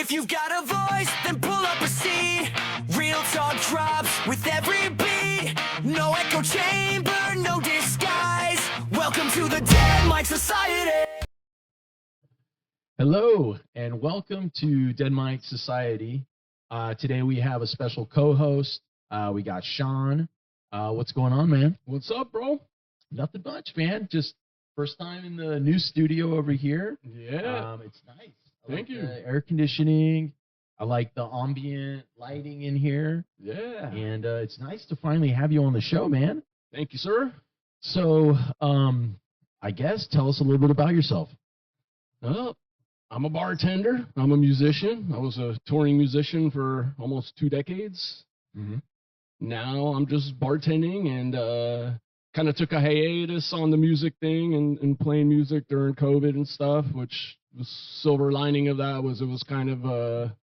If you've got a voice, then pull up a seat. Real talk drops with every beat. No echo chamber, no disguise. Welcome to the Dead Mic Society. Hello, and welcome to Dead Mic Society. Today we have a special co-host. We got Shawn. What's going on, man? What's up, bro? Nothing much, man. Just first time in the new studio over here. Yeah. It's nice. Thank you. The air conditioning. I like the ambient lighting in here. Yeah. And it's nice to finally have you on the show, man. Thank you, sir. So, I guess tell us a little bit about yourself. Well, I'm a bartender. I'm a musician. I was a touring musician for almost 2 decades. Mm-hmm. Now I'm just bartending and kind of took a hiatus on the music thing and playing music during COVID and stuff, which the silver lining of that was it was kind of a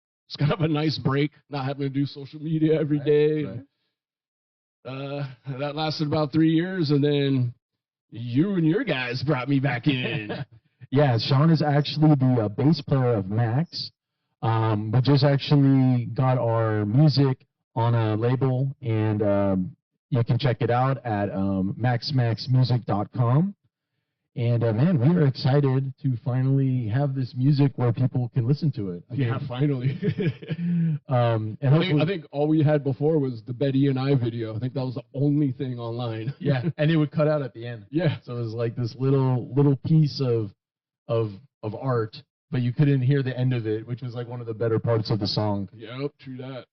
nice break, not having to do social media every day. Right. That lasted about 3 years, and then you and your guys brought me back in. Yeah, Shawn is actually the bass player of Max. We just actually got our music on a label, and you can check it out at maxmaxmusic.com. And man, we are excited to finally have this music where people can listen to it. Yeah, finally. And I think all we had before was the Betty and I video. I think that was the only thing online. Yeah, and it would cut out at the end. Yeah. So it was like this little piece of art, but you couldn't hear the end of it, which was like one of the better parts of the song. Yep, true that.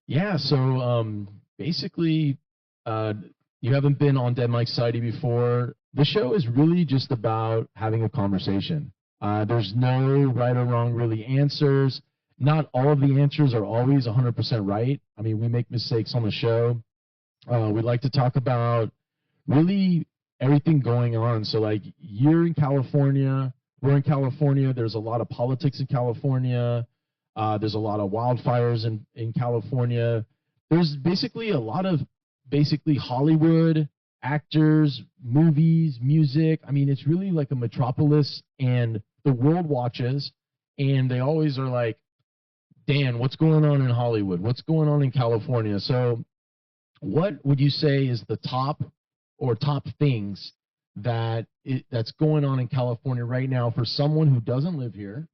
Yeah, so basically, you haven't been on Dead Mic Society before. The show is really just about having a conversation. There's no right or wrong really answers. Not all of the answers are always 100% right. I mean, we make mistakes on the show. We like to talk about really everything going on. So like you're in California, we're in California, there's a lot of politics in California. There's a lot of wildfires in California. There's basically a lot of Hollywood, actors, movies, music. I mean, it's really like a metropolis, and the world watches, and they always are like, Dan, what's going on in Hollywood? What's going on in California? So what would you say is the top things that's going on in California right now for someone who doesn't live here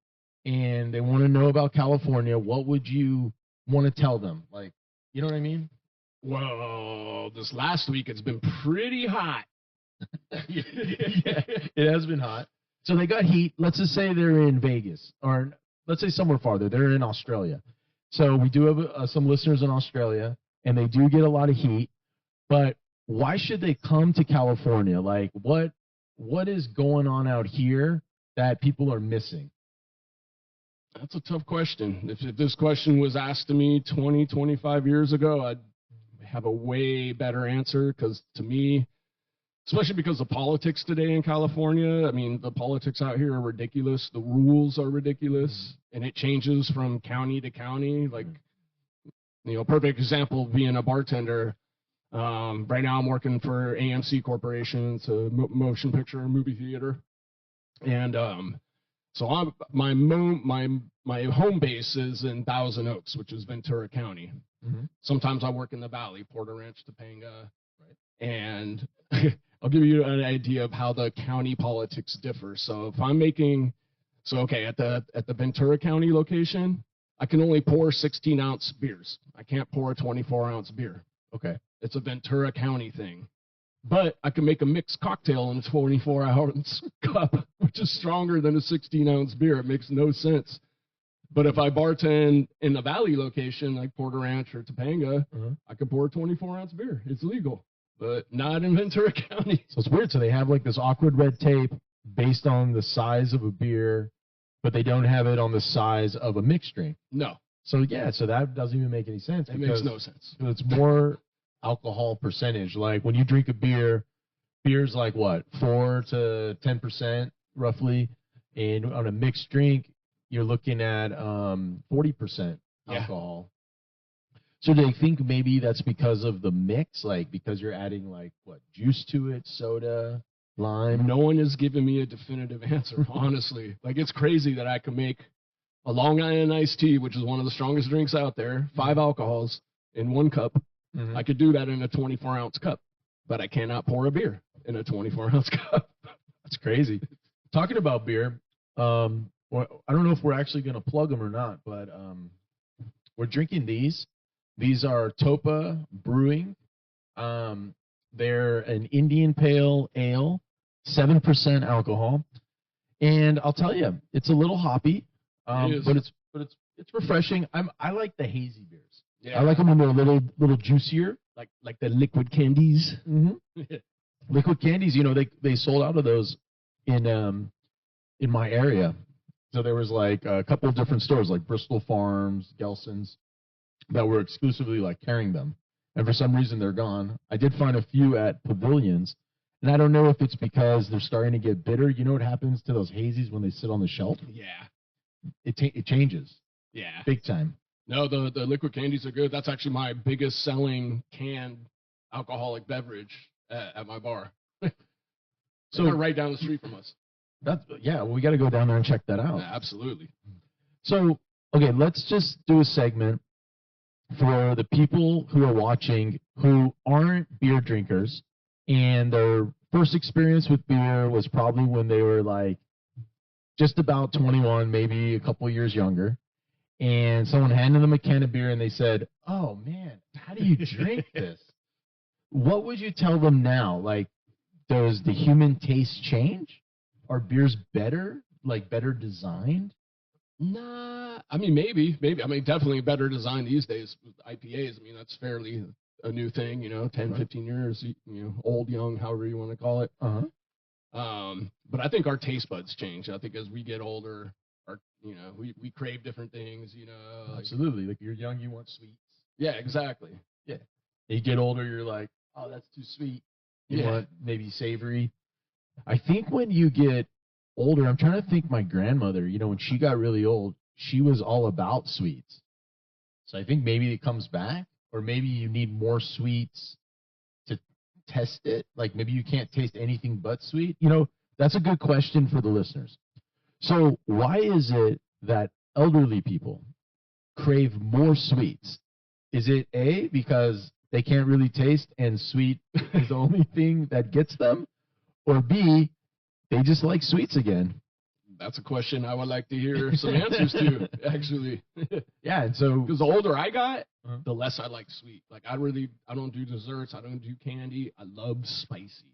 and they want to know about California? What would you want to tell them? Like, you know what I mean? Well, this last week it's been pretty hot. Yeah, it has been hot. So they got heat. Let's just say they're in Vegas, or let's say somewhere farther. They're in Australia. So we do have some listeners in Australia, and they do get a lot of heat. But why should they come to California? Like, what is going on out here that people are missing? That's a tough question. If this question was asked to me 20, 25 years ago, I'd have a way better answer, because to me, especially because of politics today in California, I mean, the politics out here are ridiculous. The rules are ridiculous, and it changes from county to county. Like, perfect example being a bartender. Right now I'm working for AMC Corporation. It's a motion picture movie theater. And so my home base is in Thousand Oaks, which is Ventura County. Mm-hmm. Sometimes I work in the Valley, Porter Ranch, Topanga. Right. And I'll give you an idea of how the county politics differ. So if I'm at the Ventura County location, I can only pour 16-ounce beers. I can't pour a 24-ounce beer. Okay. It's a Ventura County thing. But I can make a mixed cocktail in a 24-ounce cup, which is stronger than a 16-ounce beer. It makes no sense. But if I bartend in the Valley location, like Porter Ranch or Topanga, I can pour a 24-ounce beer. It's legal, but not in Ventura County. So it's weird. So they have like this awkward red tape based on the size of a beer, but they don't have it on the size of a mixed drink. No. So yeah, so that doesn't even make any sense. It makes no sense. It's more alcohol percentage. Like when you drink a beer's like what, 4 to 10% roughly, and on a mixed drink, you're looking at 40% alcohol. Yeah. So do they think maybe that's because of the mix, like because you're adding like what, juice to it, soda, lime? No one has given me a definitive answer, honestly. Like, it's crazy that I can make a Long Island iced tea, which is one of the strongest drinks out there, 5 alcohols in 1 cup. Mhm. I could do that in a 24-ounce cup, but I cannot pour a beer in a 24-ounce cup. That's crazy. Talking about beer, I don't know if we're actually going to plug them or not, but we're drinking these. These are Topa Brewing. They're an Indian Pale Ale, 7% alcohol, and I'll tell you, it's a little hoppy, but it's refreshing. I like the hazy beers. Yeah. I like them when they're a little juicier. Like the liquid candies. Mm-hmm. Liquid candies, you know, they sold out of those in my area. So there was like a couple of different stores, like Bristol Farms, Gelson's, that were exclusively like carrying them. And for some reason they're gone. I did find a few at Pavilions, and I don't know if it's because they're starting to get bitter. You know what happens to those hazies when they sit on the shelf? Yeah. It changes. Yeah. Big time. No, the liquid candies are good. That's actually my biggest selling canned alcoholic beverage at my bar. So they're right down the street from us. We got to go down there and check that out. Yeah, absolutely. So, okay, let's just do a segment for the people who are watching who aren't beer drinkers, and their first experience with beer was probably when they were like just about 21, maybe a couple years younger, and someone handed them a can of beer and they said, "Oh man, how do you drink this?" What would you tell them now? Like, does the human taste change? Are beers better, like better designed? Nah, I mean, maybe. I mean, definitely better design these days with IPAs. I mean, that's fairly a new thing, 10, 15 years, old, young, however you want to call it. But I think our taste buds change. I think as we get older, we crave different things, Absolutely. Like you're young, you want sweets. Yeah, exactly. Yeah. You get older, you're like, oh, that's too sweet. You want maybe savory. I think when you get older, I'm trying to think my grandmother, when she got really old, she was all about sweets. So I think maybe it comes back, or maybe you need more sweets to test it. Like maybe you can't taste anything but sweet. That's a good question for the listeners. So why is it that elderly people crave more sweets? Is it A, because they can't really taste and sweet is the only thing that gets them? Or B, they just like sweets again? That's a question I would like to hear some answers to, actually. Yeah, and so because the older I got, the less I like sweet. Like I don't do desserts. I don't do candy. I love spicy.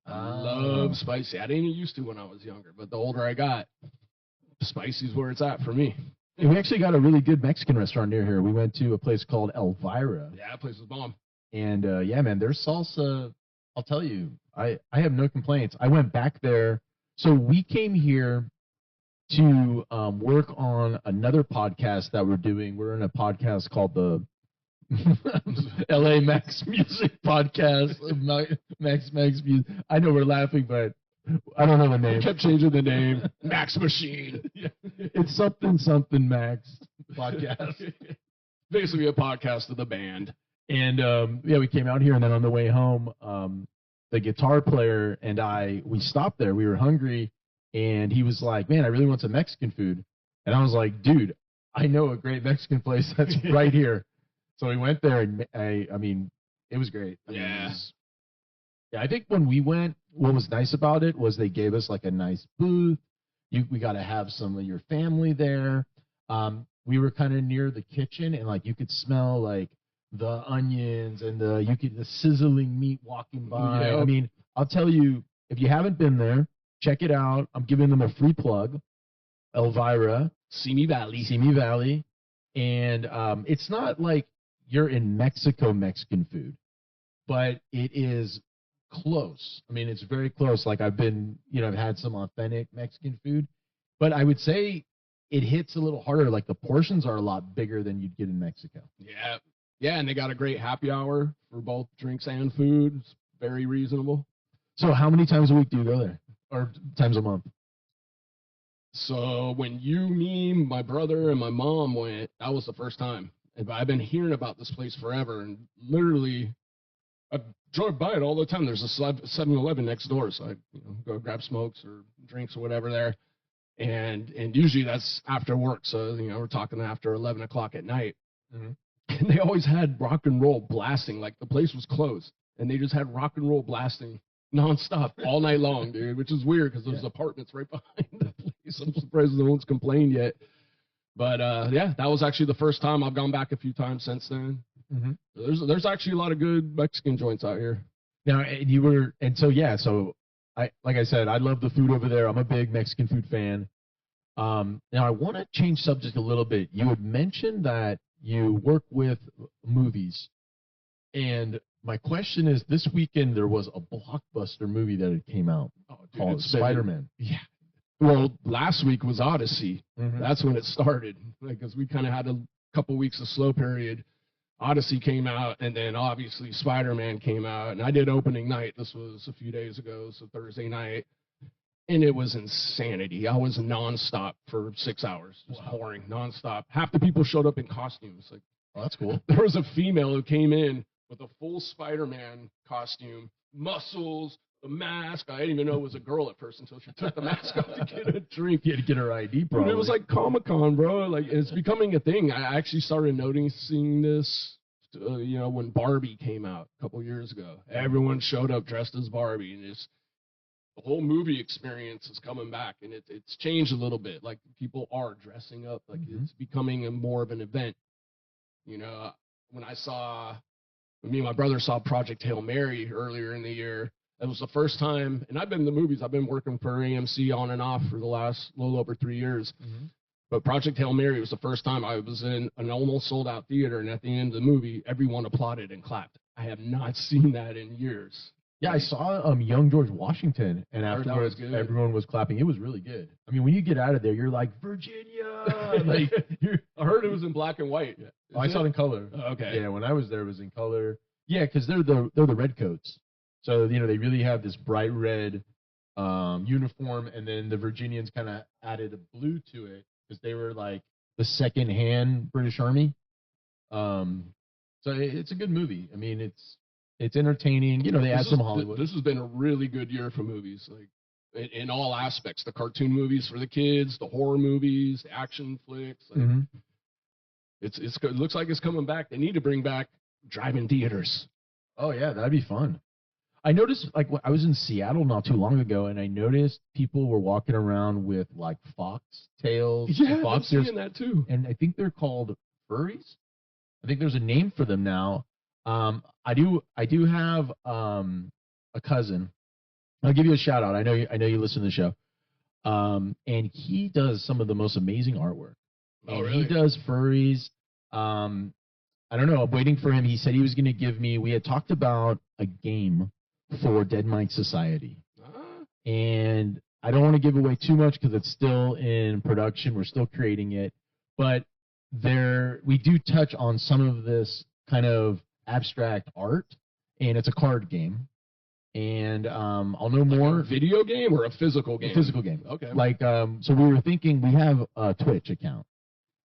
I didn't used to when I was younger, but the older I got, spicy is where it's at for me. And we actually got a really good Mexican restaurant near here. We went to a place called Elvira. Yeah, that place was bomb. And yeah, man, their salsa, I'll tell you, I have no complaints. I went back there. So we came here to work on another podcast that we're doing. We're in a podcast called the LA Max Music Podcast. Max Music. I know we're laughing, but I don't know the name. We kept changing the name. Max Machine. Yeah. It's something Max Podcast. Basically a podcast of the band. And we came out here, and then on the way home, the guitar player and we stopped there. We were hungry, and he was like, "Man, I really want some Mexican food." And I was like, "Dude, I know a great Mexican place that's right here." So we went there, and I mean, it was great. I think when we went, what was nice about it was they gave us like a nice booth. We got to have some of your family there. We were kind of near the kitchen, and like you could smell like the onions and the sizzling meat walking by. Yep. I mean, I'll tell you, if you haven't been there, check it out. I'm giving them a free plug. Elvira, Simi Valley, and it's not like you're in Mexican food, but it is close. I mean, it's very close. Like I've had some authentic Mexican food, but I would say it hits a little harder. Like the portions are a lot bigger than you'd get in Mexico. Yeah, and they got a great happy hour for both drinks and food. It's very reasonable. So how many times a week do you go there? Or times a month? So when me, my brother, and my mom went, that was the first time. And I've been hearing about this place forever, and literally I drove by it all the time. There's a 7-Eleven next door, so I go grab smokes or drinks or whatever there. and usually that's after work. So we're talking after 11 o'clock at night, Mhm. and they always had rock and roll blasting. Like the place was closed, and they just had rock and roll blasting nonstop all night long, dude. Which is weird because there's apartments right behind the place. I'm surprised no one's complained yet. But yeah, that was actually the first time. I've gone back a few times since then. Mhm. There's actually a lot of good Mexican joints out here. Now, so like I said, I love the food over there. I'm a big Mexican food fan. Now I want to change subject a little bit. You had mentioned that you work with movies, and my question is, this weekend there was a blockbuster movie that had came out called Spider-Man. Yeah. Well, last week was Odyssey. Mhm. That's when it started, because we kind of had a couple weeks of slow period. Odyssey came out, and then obviously Spider-Man came out, and I did opening night. This was a few days ago, so Thursday night, and it was insanity. I was nonstop for 6 hours, just pouring nonstop. Half the people showed up in costumes. Like, Oh, that's cool. there was a female who came in with a full Spider-Man costume, muscles, the mask. I didn't even know it was a girl at first until she took the mask off to get a drink. You had to get her ID, Dude, probably. it was like Comic-Con, bro. Like, it's becoming a thing. I actually started noticing this, when Barbie came out a couple years ago. Everyone showed up dressed as Barbie, and the whole movie experience is coming back, and it's changed a little bit. Like, people are dressing up. Like, it's becoming more of an event. When me and my brother saw Project Hail Mary earlier in the year. It was the first time, and I've been in the movies. I've been working for AMC on and off for the last little over 3 years. Mm-hmm. But Project Hail Mary was the first time I was in an almost sold-out theater, and at the end of the movie, everyone applauded and clapped. I have not seen that in years. Yeah, I saw young George Washington, and afterwards everyone was clapping. It was really good. I mean, when you get out of there, you're like, Virginia! Like, I heard it was in black and white. I saw it in color. Okay. Yeah, when I was there, it was in color. Yeah, because they're the redcoats. So, they really have this bright red uniform, and then the Virginians kind of added a blue to it because they were like the second-hand British Army. So it's a good movie. I mean, it's entertaining. They add some Hollywood. This has been a really good year for movies, like in all aspects. The cartoon movies for the kids, the horror movies, the action flicks. Like, Mm-hmm. It looks like it's coming back. They need to bring back drive-in theaters. Oh yeah, that'd be fun. I noticed, like, I was in Seattle not too long ago, and I noticed people were walking around with like fox tails. Yeah, fox I'm ears, seeing that too. and I think they're called furries. I think there's a name for them now. I do have a cousin. I'll give you a shout out. I know you listen to the show. And he does some of the most amazing artwork. Oh, really? He does furries. I don't know. I'm waiting for him. He said he was going to give me. We had talked about a game for Dead Mike Society, and I don't want to give away too much because it's still in production. We're still creating it, but we do touch on some of this kind of abstract art, and it's a card game. And I'll know more. A video game or a physical game? A physical game. Okay. Like, so we were thinking, we have a Twitch account,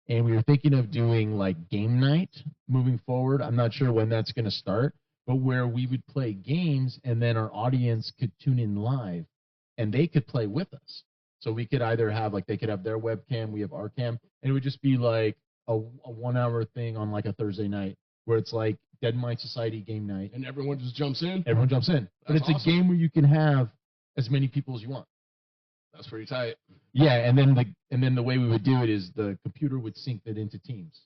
and we were thinking of doing like game night moving forward. I'm not sure when that's going to start, but where we would play games and then our audience could tune in live and they could play with us. So we could either have, like, they could have their webcam, we have our cam, and it would just be like a 1 hour thing on like a Thursday night where it's like Dead Mike Society game night. And everyone just jumps in? Everyone jumps in. But it's awesome. a game where you can have as many people as you want. That's pretty tight. Yeah, and then the way we would do it is the computer would sync it into teams.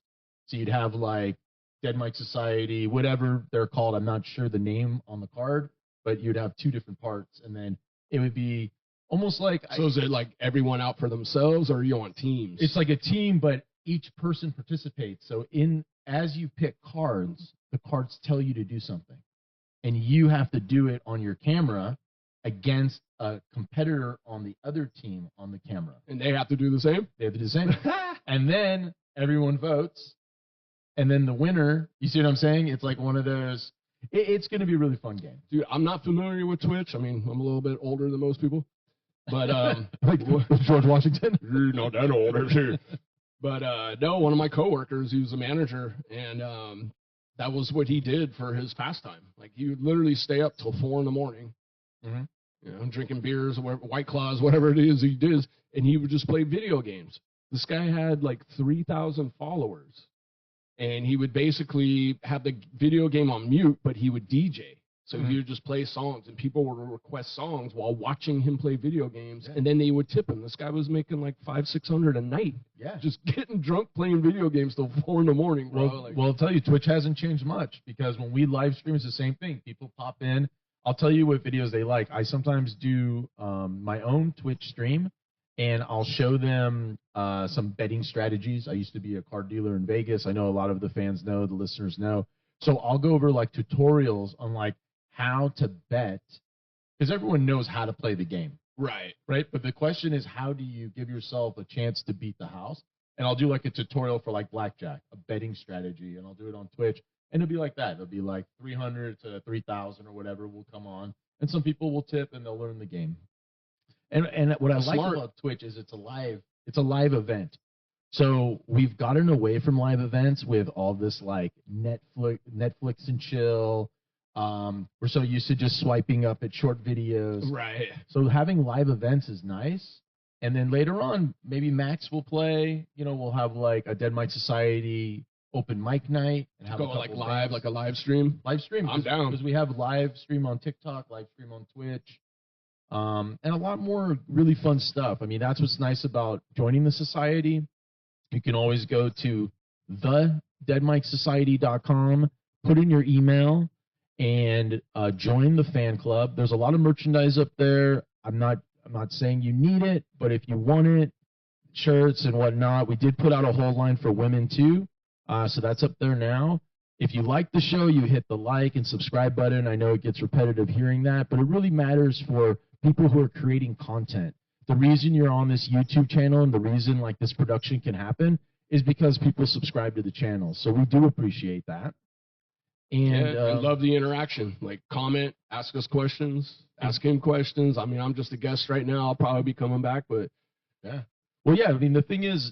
So you'd have like Dead Mike Society, whatever they're called. I'm not sure the name on the card, but you'd have 2 different parts, and then it would be almost like. So is it like everyone out for themselves, or are you on teams? It's like a team, but each person participates. So as you pick cards, the cards tell you to do something, and you have to do it on your camera against a competitor on the other team on the camera. And they have to do the same? They have to do the same. And then everyone votes. And then the winner, you see what I'm saying? It's like one of those. It's going to be a really fun game. Dude, I'm not familiar with Twitch. I mean, I'm a little bit older than most people. But, like George Washington? You're not that old, is he? But, no, one of my coworkers, he was a manager, and that was what he did for his pastime. Like, he would literally stay up till 4 in the morning. Mm-hmm. drinking beers or whatever, White Claws, whatever it is he does, and he would just play video games. This guy had like 3,000 followers, and he would basically have the video game on mute, but he would DJ. So he would just play songs, and people would request songs while watching him play video games, and then they would tip him. This guy was making like $500-600 a night. Yeah. Just getting drunk playing video games till 4 a.m, bro. Well, I'll tell you, Twitch hasn't changed much, because when we live stream, it's the same thing. People pop in. I'll tell you what videos they like. I sometimes do my own Twitch stream, and I'll show them some betting strategies. I used to be a card dealer in Vegas. I know a lot of the fans know, the listeners know. So I'll go over like tutorials on like how to bet, because everyone knows how to play the game. Right. But the question is, how do you give yourself a chance to beat the house? And I'll do like a tutorial for like blackjack, a betting strategy, and I'll do it on Twitch. And it'll be like that. It'll be like 300 to 3,000 or whatever will come on. And some people will tip and they'll learn the game. And what I like about Twitch is it's a live event. So we've gotten away from live events with all this like Netflix and chill. We're so used to just swiping up at short videos. Right. So having live events is nice. And then later on, maybe Max will play. We'll have like a Dead Mike Society open mic night and have go like live, like a live stream. Live stream. I'm down, because we have live stream on TikTok, live stream on Twitch, and a lot more really fun stuff. I mean, that's what's nice about joining the society. You can always go to thedeadmikesociety.com, put in your email, and join the fan club. There's a lot of merchandise up there. I'm not saying you need it, but if you want it, shirts and whatnot, we did put out a whole line for women too. So that's up there now. If you like the show, you hit the like and subscribe button. I know it gets repetitive hearing that, but it really matters for people who are creating content. The reason you're on this YouTube channel and the reason like this production can happen is because people subscribe to the channel. So we do appreciate that. And I love the interaction. Like, comment, ask us questions, ask him questions. I mean, I'm just a guest right now. I'll probably be coming back, but yeah. Well, yeah. I mean, the thing is,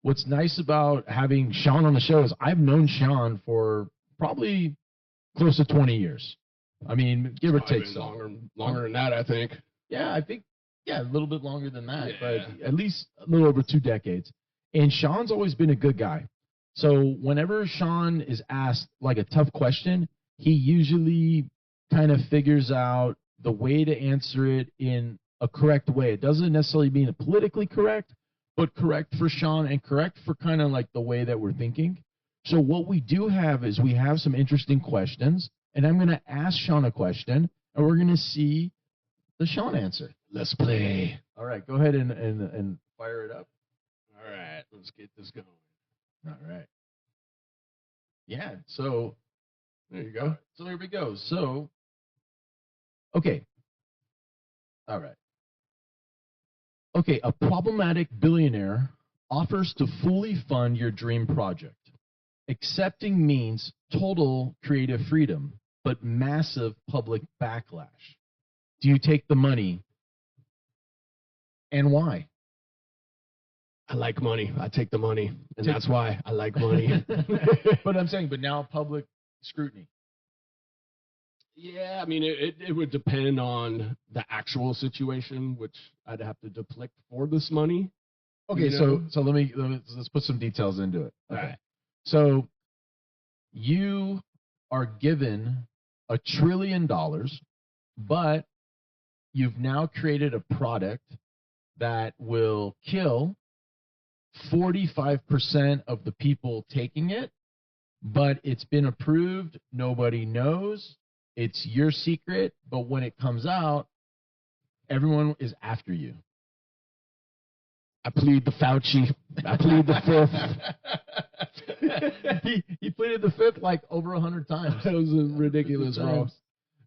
what's nice about having Shawn on the show is I've known Shawn for probably close to 20 years. I mean, give or take. Longer than that, I think. Yeah, I think, a little bit longer than that, but at least a little over 2 decades. And Shawn's always been a good guy. So whenever Shawn is asked like a tough question, he usually kind of figures out the way to answer it in a correct way. It doesn't necessarily mean politically correct, but correct for Shawn and correct for kind of like the way that we're thinking. So what we do have is we have some interesting questions, and I'm going to ask Shawn a question, and we're going to see the Shawn answer. Let's play. All right, go ahead and fire it up. All right, let's get this going. All right. Yeah, so there you go. So there we go. So, okay. All right. Okay, a problematic billionaire offers to fully fund your dream project. Accepting means total creative freedom, but massive public backlash. Do you take the money? And why? I like money. I take the money, and that's why I like money. But I'm saying, but now public scrutiny. Yeah, I mean, it would depend on the actual situation, which I'd have to deplete for this money. Okay, so let's put some details into it. Okay. All right. So you are given $1 trillion, but you've now created a product that will kill 45% of the people taking it, but it's been approved. Nobody knows. It's your secret, but when it comes out, everyone is after you. I plead the Fauci. I plead the Fifth. he pleaded the Fifth like over 100 times. That was ridiculous, bro.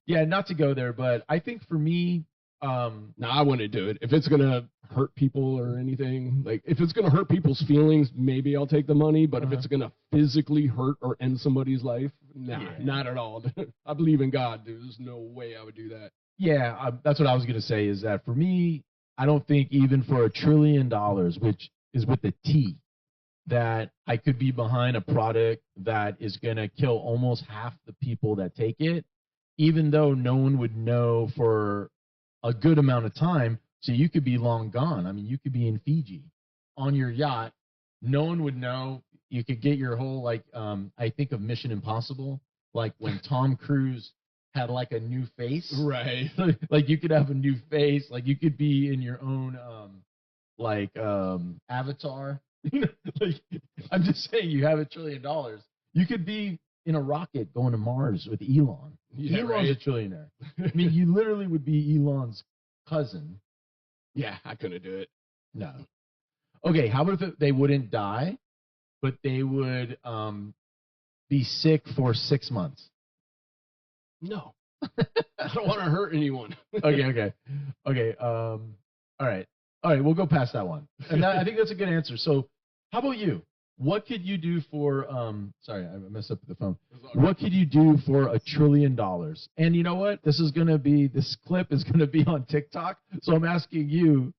Yeah, not to go there, but I think for me, no, I wouldn't do it. If it's gonna hurt people or anything, like if it's gonna hurt people's feelings, maybe I'll take the money. But if it's gonna physically hurt or end somebody's life, not at all. I believe in God, dude. There's no way I would do that. Yeah, that's what I was gonna say. Is that for me? I don't think even for $1 trillion, which is with the T, that I could be behind a product that is gonna kill almost half the people that take it, even though no one would know for a good amount of time. So you could be long gone. I mean, you could be in Fiji on your yacht. No one would know. You could get your whole, like, I think of Mission Impossible, like when Tom Cruise had like a new face. Right. Like you could have a new face. Like you could be in your own, avatar. Like, I'm just saying, you have $1 trillion. You could be in a rocket going to Mars with Elon. Yeah, Elon's right. a trillionaire. I mean, you literally would be Elon's cousin. Yeah, I couldn't do it. No. Okay, how about if they wouldn't die, but they would be sick for 6 months? No. I don't want to hurt anyone. Okay. All right. We'll go past that one. And I think that's a good answer. So, how about you? What could you do for? Sorry, I messed up the phone. What could you do for $1 trillion? And you know what? This clip is gonna be on TikTok. So I'm asking you.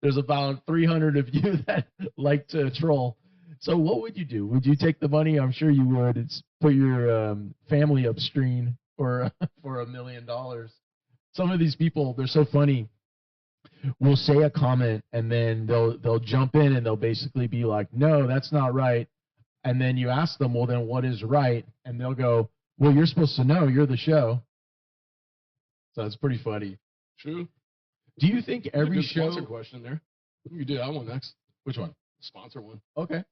There's about 300 of you that like to troll. So what would you do? Would you take the money? I'm sure you would. It's put your family upstream for $1 million. Some of these people, they're so funny. Will say a comment and then they'll jump in and they'll basically be like, no, that's not right. And then you ask them, well, then what is right? And they'll go, well, you're supposed to know. You're the show. So it's pretty funny. True. Do you think every good show? sponsor question there. You do that one next. Which one? Sponsor one. Okay.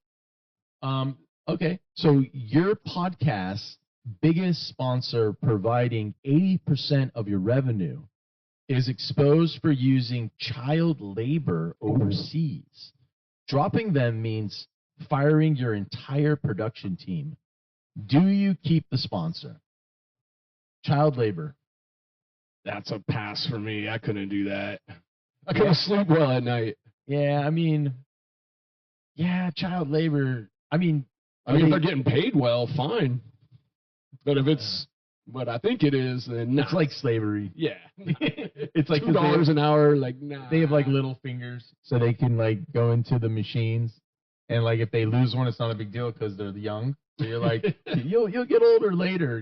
Okay. So your podcast's biggest sponsor, providing 80% of your revenue, is exposed for using child labor overseas. Dropping them means firing your entire production team. Do you keep the sponsor? Child labor. That's a pass for me. I couldn't do that. I couldn't sleep well at night. Yeah, I mean, child labor. I mean, if they're getting paid well, fine. But if it's what I think it is, then it's like slavery. Yeah. It's like $2 an hour, like, nah. They have like little fingers, so they can like go into the machines, and like if they lose one, it's not a big deal because they're young. So you're like, you'll get older later.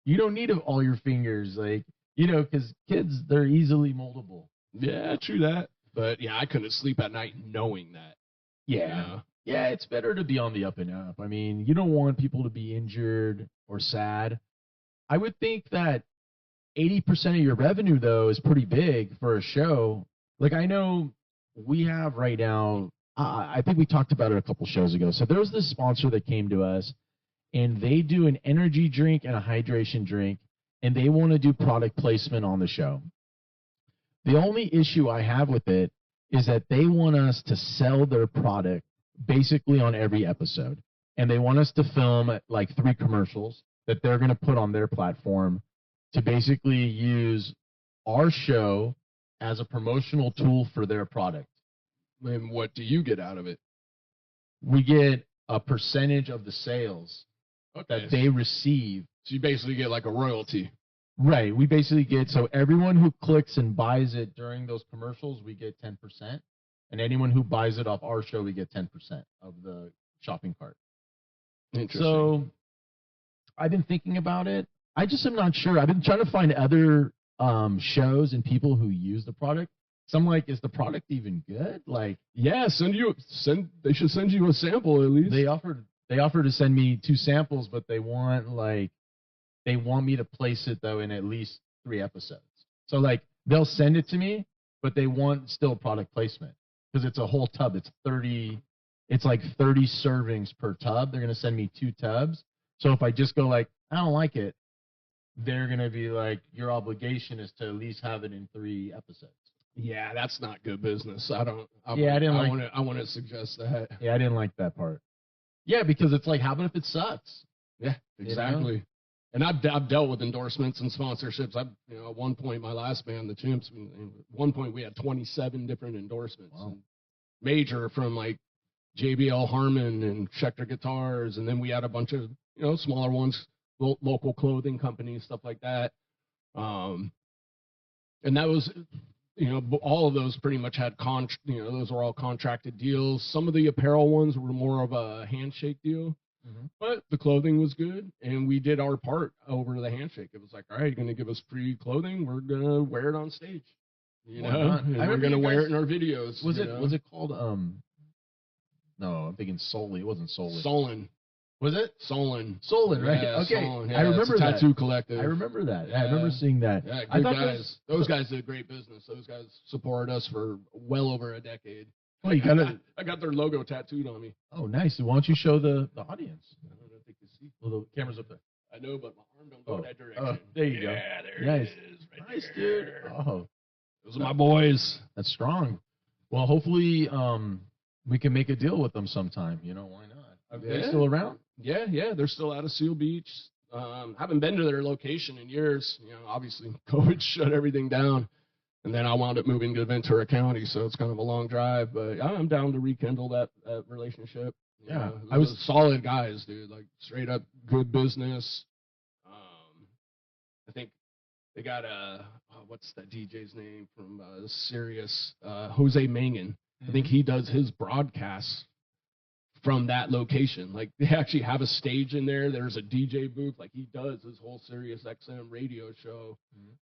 You don't need all your fingers, like, because kids, they're easily moldable. Yeah, true that. But yeah, I couldn't sleep at night knowing that. Yeah. Yeah, it's better to be on the up and up. I mean, you don't want people to be injured or sad. I would think that 80% of your revenue, though, is pretty big for a show. Like, I know we have right now, I think we talked about it a couple shows ago. So there was this sponsor that came to us, and they do an energy drink and a hydration drink, and they want to do product placement on the show. The only issue I have with it is that they want us to sell their product basically on every episode. And they want us to film like 3 commercials that they're going to put on their platform to basically use our show as a promotional tool for their product. And what do you get out of it? We get a percentage of the sales that they receive. So you basically get like a royalty. Right. We basically get, so everyone who clicks and buys it during those commercials, we get 10%. And anyone who buys it off our show, we get 10% of the shopping cart. Interesting. So I've been thinking about it. I just am not sure. I've been trying to find other shows and people who use the product. So I'm like, is the product even good? Like, yeah, they should send you a sample at least. They offered to send me 2 samples, but they want me to place it though in at least 3 episodes. So like they'll send it to me, but they want still product placement because it's a whole tub. It's like 30 servings per tub. They're gonna send me 2 tubs. So if I just go like, I don't like it, they're gonna be like, your obligation is to at least have it in 3 episodes. Yeah, that's not good business. I want to suggest that. Yeah, I didn't like that part. Yeah, because it's like, how about if it sucks? Yeah, exactly. You know? And I've dealt with endorsements and sponsorships. At one point, my last band, the Chimps, at one point we had 27 different endorsements. Wow. Major from like JBL Harmon and Schecter Guitars, and then we had a bunch of smaller ones, local clothing companies, stuff like that. And that was, all of those pretty much had those were all contracted deals. Some of the apparel ones were more of a handshake deal. But the clothing was good, and we did our part over the handshake. It was like, all right, you're going to give us free clothing. We're going to wear it on stage. You Why know, not? and I we're remember going to you wear guys- it in our videos. Was you it know? was it called No, I'm thinking Solely. It wasn't Solely. Solon? Was it Solon. Solon? Right. Yeah, Okay. Solon. Yeah, I remember it's a that. tattoo collective. I remember that. Yeah. I remember seeing that. Yeah, I good thought guys. Those guys did great business. Those guys supported us for well over a decade. Well, you gotta. I got their logo tattooed on me. Oh, nice. Why don't you show the audience? I don't think you see. Well, the camera's up there. I know, but my arm don't go that direction. Oh, there you go. Yeah, there Nice. it is. Right Nice, there. dude. Oh, Those are my boys. that's strong. Well, hopefully, we can make a deal with them sometime. You know, why not? Are they Yeah. still around? Yeah, they're still out of Seal Beach. Haven't been to their location in years. You know, obviously COVID shut everything down, and then I wound up moving to Ventura County, so it's kind of a long drive. But I'm down to rekindle that relationship. You Yeah, know, I was- solid guys, dude. Like straight up good business. I think they got what's that DJ's name from Sirius? Jose Mangan. I think he does his broadcasts from that location. Like they actually have a stage in there. There's a DJ booth. Like he does his whole Sirius XM radio show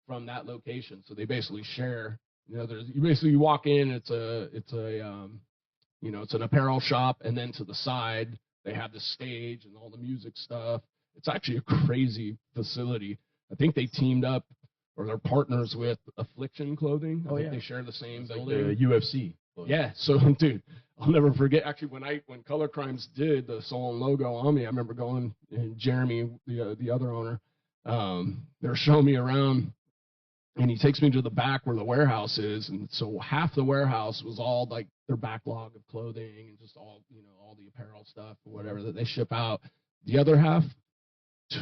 from that location. So they basically share. You know, you walk in. It's an apparel shop, and then to the side they have the stage and all the music stuff. It's actually a crazy facility. I think they teamed up or they're partners with Affliction Clothing. I think they share the same building. Like the UFC. Yeah, so dude, I'll never forget. Actually, when Color Crimes did the Solon logo on me, I remember going and Jeremy, the other owner, they were showing me around, and he takes me to the back where the warehouse is, and so half the warehouse was all like their backlog of clothing and just all the apparel stuff or whatever that they ship out. The other half,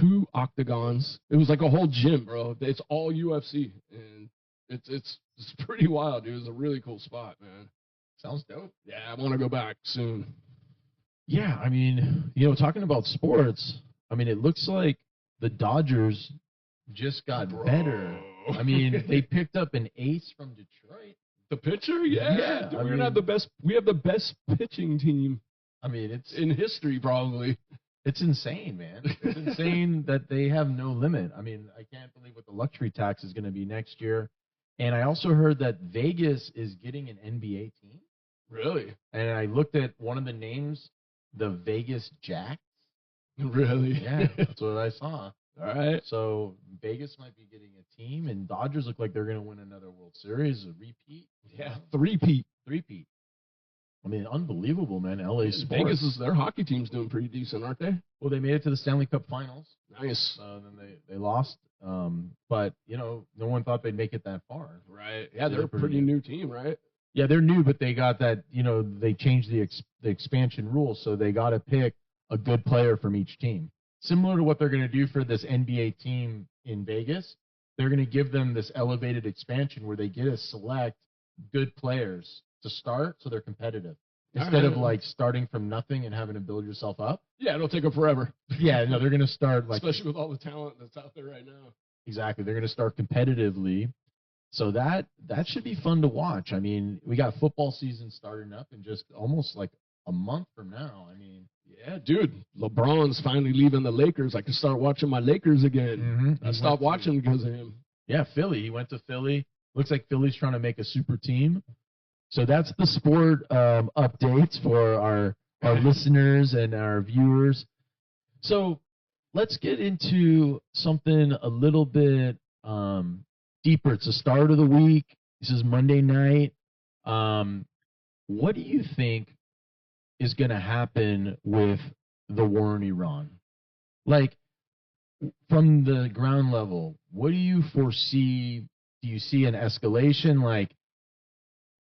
2 octagons. It was like a whole gym, bro. It's all UFC, and it's pretty wild, dude. It was a really cool spot, man. Sounds dope. Yeah, I want to go back soon. Yeah, I mean, talking about sports, I mean, it looks like the Dodgers just got better. I mean, they picked up an ace from Detroit. The pitcher, yeah. Yeah, We're gonna have the best. We have the best pitching team. I mean, it's in history, probably. It's insane, man. It's insane that they have no limit. I mean, I can't believe what the luxury tax is going to be next year. And I also heard that Vegas is getting an NBA team. Really? And I looked at one of the names, the Vegas Jacks. Really? Yeah, that's what I saw. All right. So Vegas might be getting a team, and Dodgers look like they're going to win another World Series, a repeat. Yeah, three-peat. I mean, unbelievable, man. LA sports. Vegas their hockey team's doing pretty decent, aren't they? Well, they made it to the Stanley Cup Finals. Nice. Then they lost. But no one thought they'd make it that far. Right. Yeah, they're a pretty new team, right? Yeah, they're new, but they got that. They changed the expansion rules, so they got to pick a good player from each team. Similar to what they're going to do for this NBA team in Vegas, they're going to give them this elevated expansion where they get to select good players to start, so they're competitive instead of like starting from nothing and having to build yourself up. Yeah, it'll take them forever. Yeah, no, they're going to start like especially with all the talent that's out there right now. Exactly, they're going to start competitively, so that should be fun to watch. I mean, we got football season starting up in just almost like a month from now. I mean, yeah, dude, LeBron's finally leaving the Lakers. I can start watching my Lakers again. I stopped watching because of him. Yeah, Philly. He went to Philly. Looks like Philly's trying to make a super team. So that's the sport updates for our listeners and our viewers. So let's get into something a little bit deeper. It's the start of the week. This is Monday night. What do you think is going to happen with the war in Iran? Like, from the ground level, what do you foresee? Do you see an escalation? Like,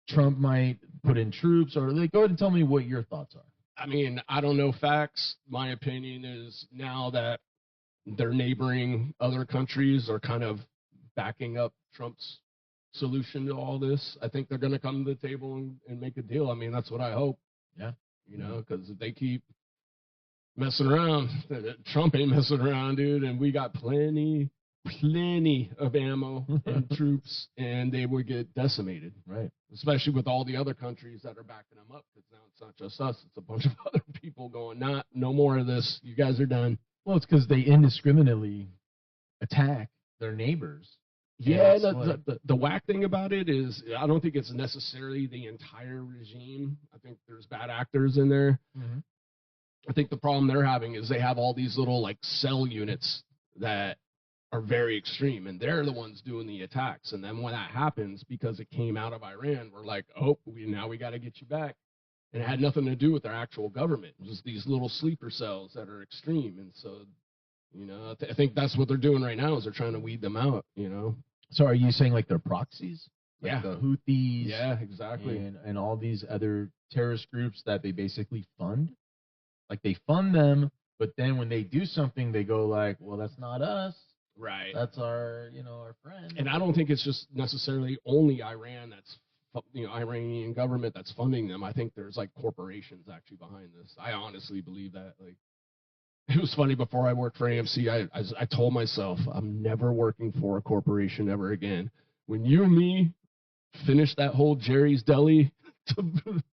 Trump might put in troops, or go ahead and tell me what your thoughts are. I mean, I don't know facts. My opinion is now that their neighboring other countries are kind of backing up Trump's solution to all this, I think they're going to come to the table and make a deal. I mean, that's what I hope. Yeah. Because if they keep messing around, Trump ain't messing around, dude, and we got plenty plenty of ammo and troops, and they would get decimated. Right. Especially with all the other countries that are backing them up, because now it's not just us; it's a bunch of other people going, no more of this. You guys are done. Well, it's because they indiscriminately attack their neighbors. Yeah, the whack thing about it is I don't think it's necessarily the entire regime. I think there's bad actors in there. Mm-hmm. I think the problem they're having is they have all these little like cell units that are very extreme, and they're the ones doing the attacks. And then when that happens, because it came out of Iran, we're like, oh, now we got to get you back. And it had nothing to do with their actual government. It was just these little sleeper cells that are extreme. And so, I think that's what they're doing right now is they're trying to weed them out, So are you saying like they're proxies? Like Yeah. the Houthis. Yeah, exactly. And all these other terrorist groups that they basically fund. Like they fund them, but then when they do something, they go like, well, that's not us. Right. That's our friend. And I don't think it's just necessarily only Iran that's, Iranian government that's funding them. I think there's like corporations actually behind this. I honestly believe that. Like, it was funny before I worked for AMC. I told myself I'm never working for a corporation ever again. When you and me finished that whole Jerry's Deli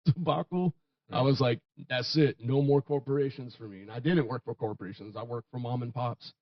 debacle, I was like, that's it. No more corporations for me. And I didn't work for corporations. I worked for mom and pops.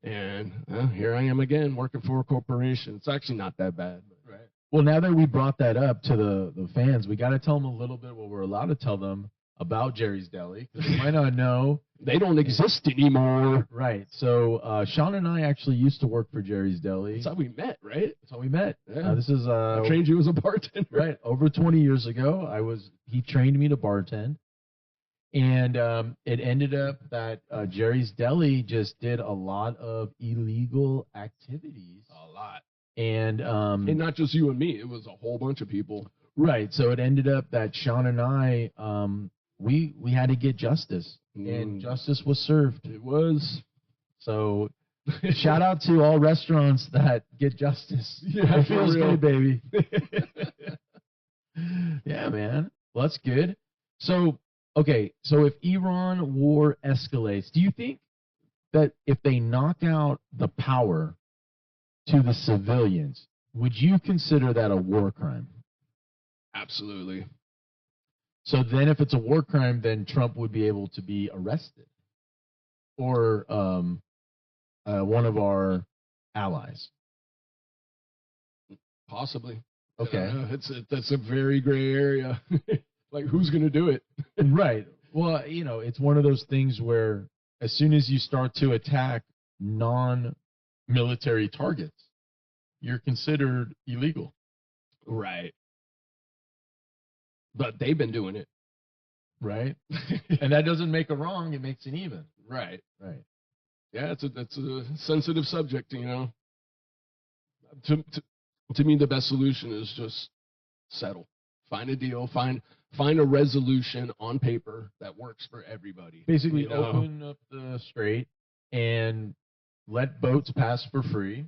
And here I am again working for a corporation. It's actually not that bad. Right. Well, now that we brought that up to the fans, we got to tell them a little bit what we're allowed to tell them about Jerry's Deli, because they might not know. They don't exist anymore. Right. So Shawn and I actually used to work for Jerry's Deli. That's how we met, right? That's how we met. Yeah. This is I trained you as a bartender. Right. Over 20 years ago, he trained me to bartend. And it ended up that Jerry's Deli just did a lot of illegal activities. A lot. And not just you and me. It was a whole bunch of people. Right. So it ended up that Shawn and I, we had to get justice. And justice was served. It was. So shout out to all restaurants that get justice. Yeah, it feels good, baby. Yeah, man. Well, that's good. So, okay. So if Iran war escalates, do you think that if they knock out the power to the civilians, would you consider that a war crime? Absolutely. So then if it's a war crime, then Trump would be able to be arrested. Or one of our allies. Possibly. Okay. That's a very gray area. Like, who's going to do it? Right. Well, it's one of those things where as soon as you start to attack non-military targets, you're considered illegal. Right. But they've been doing it. Right. And that doesn't make a wrong, it makes an even. Right. Right. Yeah, it's a sensitive subject, To me, the best solution is just settle. Find a deal. Find a resolution on paper that works for everybody. Basically, open up the strait and let boats pass for free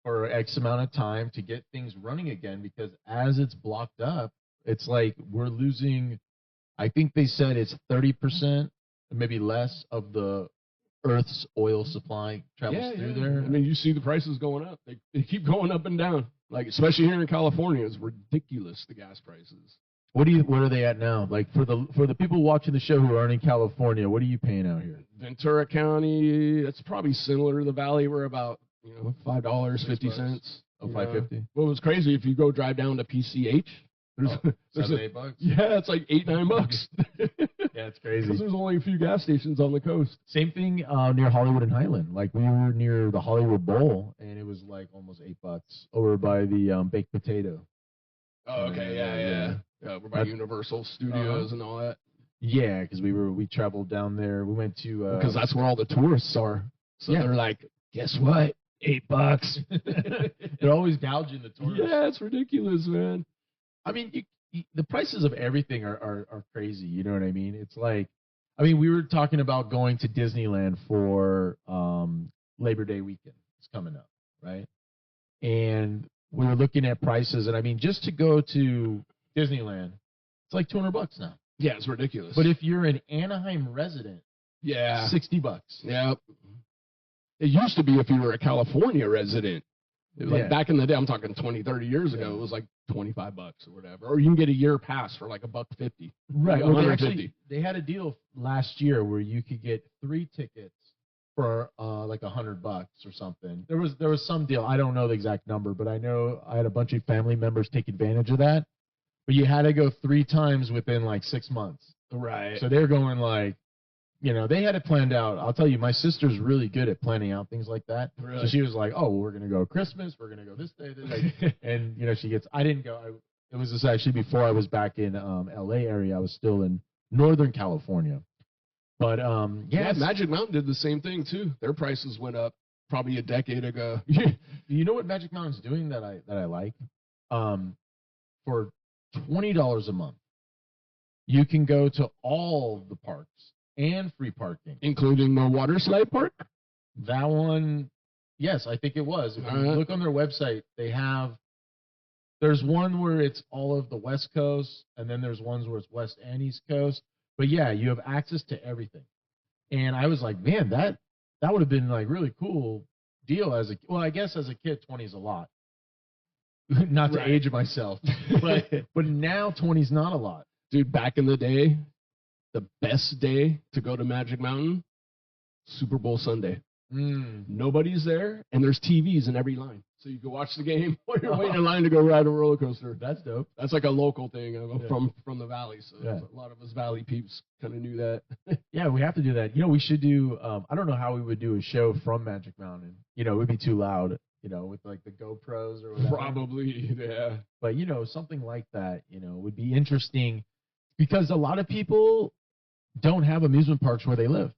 for X amount of time to get things running again, because as it's blocked up, it's like we're losing, I think they said it's 30%, maybe less, of the Earth's oil supply travels through there. I mean, you see the prices going up. They keep going up and down. Like, especially here in California, it's ridiculous, the gas prices. What are they at now? Like for the people watching the show who aren't in California, what are you paying out here? Ventura County, it's probably similar to the Valley. We're about $5.50. Oh, $5.50. Well, it's crazy if you go drive down to PCH. There's $7-8. Yeah, it's like $8-9. Yeah, it's crazy. Because there's only a few gas stations on the coast. Same thing near Hollywood and Highland. Like we were near the Hollywood Bowl, and it was like almost $8 over by the baked potato. Oh, okay, yeah. We're by Universal Studios and all that. Yeah, because we traveled down there. We went to because that's where all the tourists are. So they're like, guess what? $8. They're always gouging the tourists. Yeah, it's ridiculous, man. I mean, the prices of everything are crazy. You know what I mean? It's like, I mean, we were talking about going to Disneyland for Labor Day weekend. It's coming up, right? And we were looking at prices, and I mean, just to go to Disneyland, it's like $200 now. Yeah, it's ridiculous. But if you're an Anaheim resident, $60. $60. Yep. It used to be if you were a California resident. It was Yeah. like back in the day, I'm talking 20, 30 years ago, it was like $25 or whatever. Or you can get a year pass for like $1.50. Right. Well, $150. they had a deal last year where you could get 3 tickets for like $100 or something. There was some deal. I don't know the exact number, but I know I had a bunch of family members take advantage of that. But you had to go 3 times within like 6 months. Right. So they're going like, you know, they had it planned out. I'll tell you, my sister's really good at planning out things like that. Really? So she was like, oh, well, we're going to go Christmas. We're going to go this day. And, you know, I didn't go. It was just actually before I was back in L.A. area. I was still in Northern California. But, yeah, Magic Mountain did the same thing, too. Their prices went up probably a decade ago. You know what Magic Mountain's doing that I like? For $20 a month, you can go to all the parks and free parking. Including the water slide park? That one, yes, I think it was. If you look on their website, there's one where it's all of the West Coast, and then there's ones where it's West and East Coast. But yeah, you have access to everything. And I was like, man, that would have been like really cool deal I guess as a kid, 20 is a lot. Not to age myself, but now 20 is not a lot. Dude, back in the day, the best day to go to Magic Mountain, Super Bowl Sunday. Nobody's there, and there's TVs in every line. So you can watch the game while you're waiting in line to go ride a roller coaster. That's dope. That's like a local thing from the valley. So a lot of us valley peeps kind of knew that. Yeah, we have to do that. You know, we should do, I don't know how we would do a show from Magic Mountain. You know, it would be too loud, you know, with like the GoPros or whatever. Probably, yeah. But, you know, something like that, you know, would be interesting because a lot of people don't have amusement parks where they live.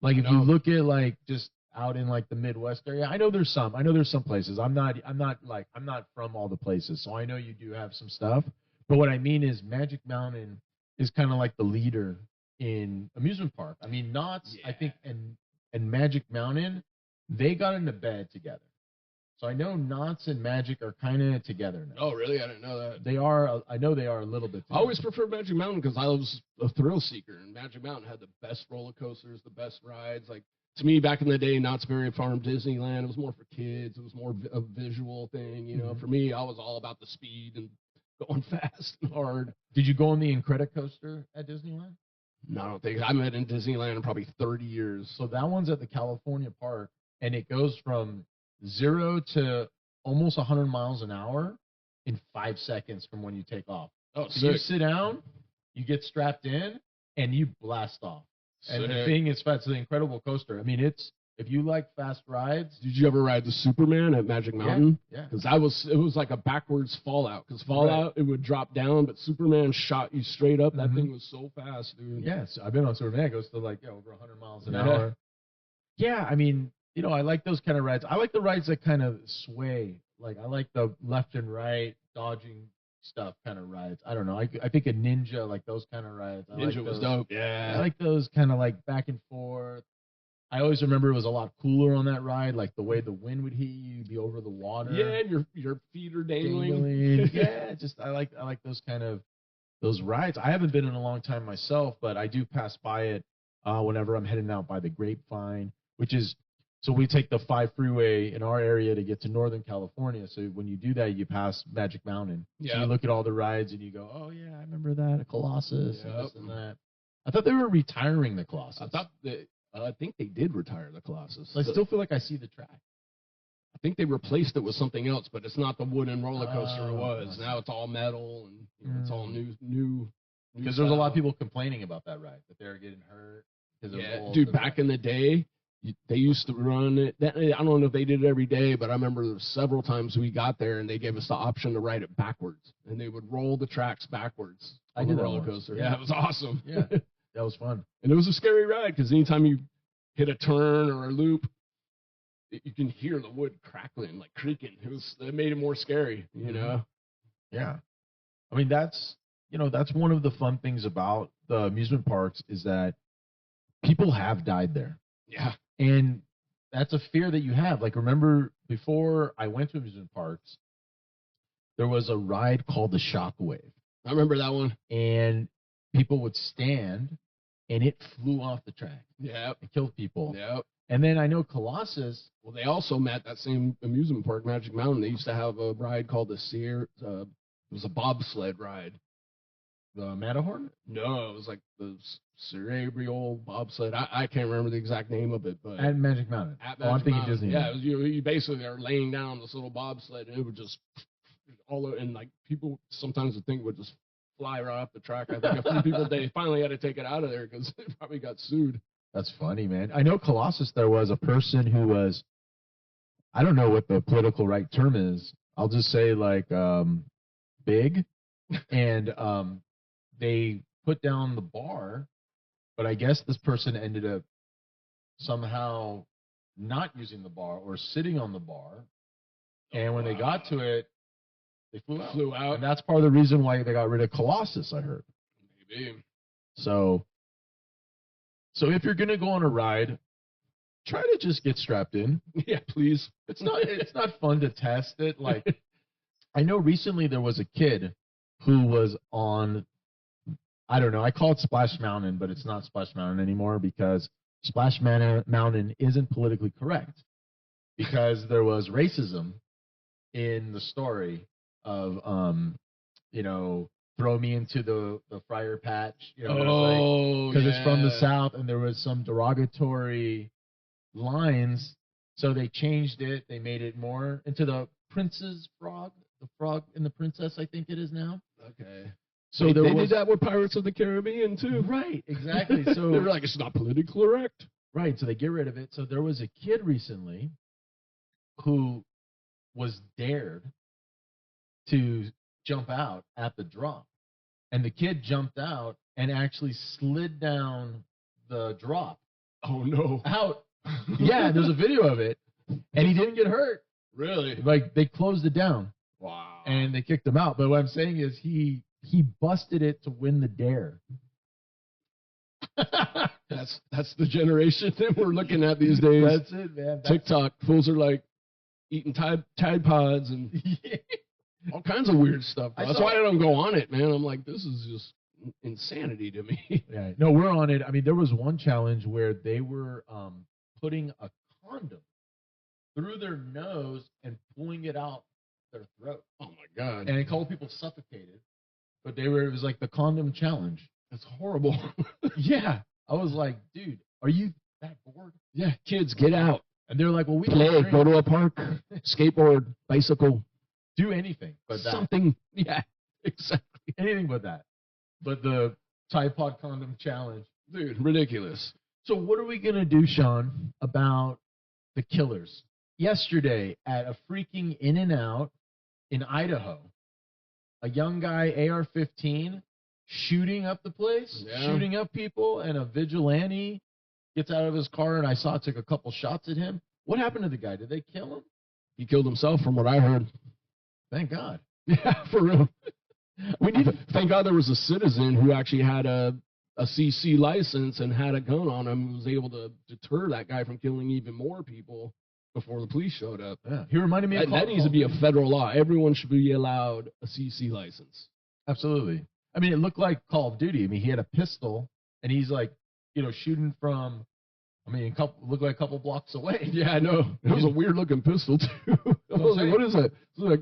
Like if you look at like just out in like the Midwest area, I know there's some places. I'm not from all the places, so I know you do have some stuff. But what I mean is Magic Mountain is kind of like the leader in amusement park. I mean, Knott's, I think, and Magic Mountain, they got into bed together. So I know Knott's and Magic are kind of together now. Oh, really? I didn't know that. They are. I know they are a little bit. I always preferred Magic Mountain because I was a thrill seeker, and Magic Mountain had the best roller coasters, the best rides. Like to me, back in the day, Knott's Berry Farm, Disneyland, it was more for kids. It was more a visual thing. You know, for me, I was all about the speed and going fast and hard. Did you go on the Incredicoaster at Disneyland? No, I don't think I haven't been in Disneyland in probably 30 years. So that one's at the California park, and it goes from 0 to almost 100 miles an hour in 5 seconds from when you take off. Oh, so you sit down, you get strapped in, and you blast off. And the thing is, it's an incredible coaster. I mean, if you like fast rides. Did you ever ride the Superman at Magic Mountain? Yeah. Because it was like a backwards Fallout. Because Fallout, it would drop down, but Superman shot you straight up. That thing was so fast, dude. Yes, I've been on Superman. It goes to like over 100 miles an hour. Yeah, I mean, you know, I like those kind of rides. I like the rides that kind of sway. Like, I like the left and right, dodging stuff kind of rides. I don't know. I think a Ninja, like those kind of rides. Ninja was dope. Yeah. I like those kind of like back and forth. I always remember it was a lot cooler on that ride, like the way the wind would hit you, you'd be over the water. Yeah, and your feet are dangling. Yeah, just I like those kind of those rides. I haven't been in a long time myself, but I do pass by it whenever I'm heading out by the Grapevine, which is so we take the 5 freeway in our area to get to Northern California. So when you do that, you pass Magic Mountain. Yeah. So you look at all the rides and you go, oh yeah, I remember that, a Colossus and this and that. I thought they were retiring the Colossus. I think they did retire the Colossus. I still feel like I see the track. I think they replaced it with something else, but it's not the wooden roller coaster it was. Now it's all metal and you know, it's all new. Because there's a lot of people complaining about that ride, that they're getting hurt. Dude, back in the day, they used to run it. I don't know if they did it every day, but I remember several times we got there and they gave us the option to ride it backwards, and they would roll the tracks backwards on the roller coaster. Yeah, it was awesome. Yeah, that was fun. And it was a scary ride because anytime you hit a turn or a loop, you can hear the wood crackling, like creaking. It made it more scary, you know? Yeah. I mean, that's one of the fun things about the amusement parks is that people have died there. Yeah. And that's a fear that you have. Like, remember, before I went to amusement parks, there was a ride called the Shockwave. I remember that one. And people would stand and it flew off the track. Yep. It killed people. Yep. And then I know Colossus. Well, they also met that same amusement park, Magic Mountain. They used to have a ride called the it was a bobsled ride. The Matterhorn? No, it was like the cerebral bobsled. I can't remember the exact name of it, but At Magic Mountain. I'm thinking Mountain. Disney. Yeah, it was, you basically are laying down this little bobsled, and it would just all over, and like people sometimes would think it would just fly right off the track. I think a few people they finally had to take it out of there because they probably got sued. That's funny, man. I know Colossus, there was a person who was, I don't know what the political right term is. I'll just say like big. And they put down the bar, but I guess this person ended up somehow not using the bar or sitting on the bar. And when they got to it, they flew out. And that's part of the reason why they got rid of Colossus, I heard. Maybe. So if you're gonna go on a ride, try to just get strapped in. Yeah, please. It's not fun to test it. Like I know recently there was a kid who was on, I don't know, I call it Splash Mountain, but it's not Splash Mountain anymore because Splash Mountain isn't politically correct because there was racism in the story of throw me into the Friar Patch, because it's from the South, and there was some derogatory lines, so they changed it. They made it more into the Prince's Frog, the Frog and the Princess, I think it is now. Okay. So they did that with Pirates of the Caribbean too. Right, exactly. So they were like, it's not politically correct. Right, so they get rid of it. So there was a kid recently who was dared to jump out at the drop. And the kid jumped out and actually slid down the drop. Oh, no. Out. Yeah, there's a video of it. And he didn't get hurt. Really? Like, they closed it down. Wow. And they kicked him out. But what I'm saying is he busted it to win the dare. That's the generation that we're looking at these days. That's it, man. TikTok. Fools are like eating Tide Pods and all kinds of weird stuff. That's why I don't go on it, man. I'm like, this is just insanity to me. Yeah, no, we're on it. I mean, there was one challenge where they were putting a condom through their nose and pulling it out their throat. Oh my god! And a couple people suffocated, but it was like the condom challenge. That's horrible. Yeah, I was like, dude, are you that bored? Yeah, kids, get out. And they're like, well, we play, go to a park, skateboard, bicycle. Do anything but that. Something, yeah, exactly. Anything but that. But the Tide Pod condom challenge. Dude, ridiculous. So what are we going to do, Shawn, about the killers? Yesterday at a freaking In-N-Out in Idaho, a young guy, AR-15, shooting up the place, shooting up people, and a vigilante gets out of his car, and I saw it took a couple shots at him. What happened to the guy? Did they kill him? He killed himself, from what I heard. Thank God. Yeah, for real. Thank God there was a citizen who actually had a CC license and had a gun on him and was able to deter that guy from killing even more people before the police showed up. Yeah. He reminded me of that needs to be a federal law. Everyone should be allowed a CC license. Absolutely. I mean, it looked like Call of Duty. I mean, he had a pistol, and he's like, shooting from, looked like a couple blocks away. Yeah, I know. It was a weird-looking pistol, too. I was like, what is that? It's like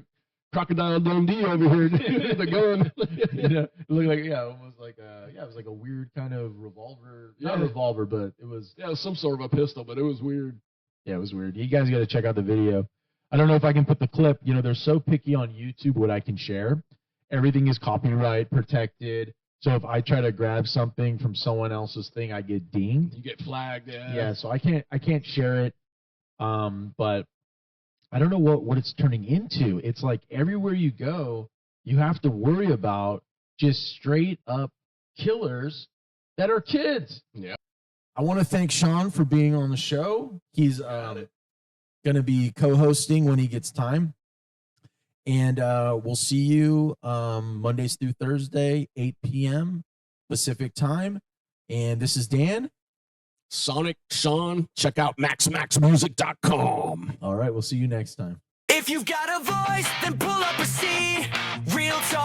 Crocodile Dundee over here, the gun. It looked like, almost like it was like a weird kind of revolver. Yeah. Not revolver, but it was. Yeah, it was some sort of a pistol, but it was weird. Yeah, it was weird. You guys got to check out the video. I don't know if I can put the clip. They're so picky on YouTube what I can share. Everything is copyright protected. So if I try to grab something from someone else's thing, I get dinged. You get flagged, yeah. Yeah, so I can't share it. But I don't know what it's turning into. It's like everywhere you go, you have to worry about just straight up killers that are kids. Yeah. I want to thank Shawn for being on the show. He's going to be co-hosting when he gets time. And we'll see you Mondays through Thursday, 8 p.m. Pacific time. And this is Dan. Sonic Shawn. Check out maxmaxmusic.com. All right, we'll see you next time. If you've got a voice, then pull up a seat. Real talk.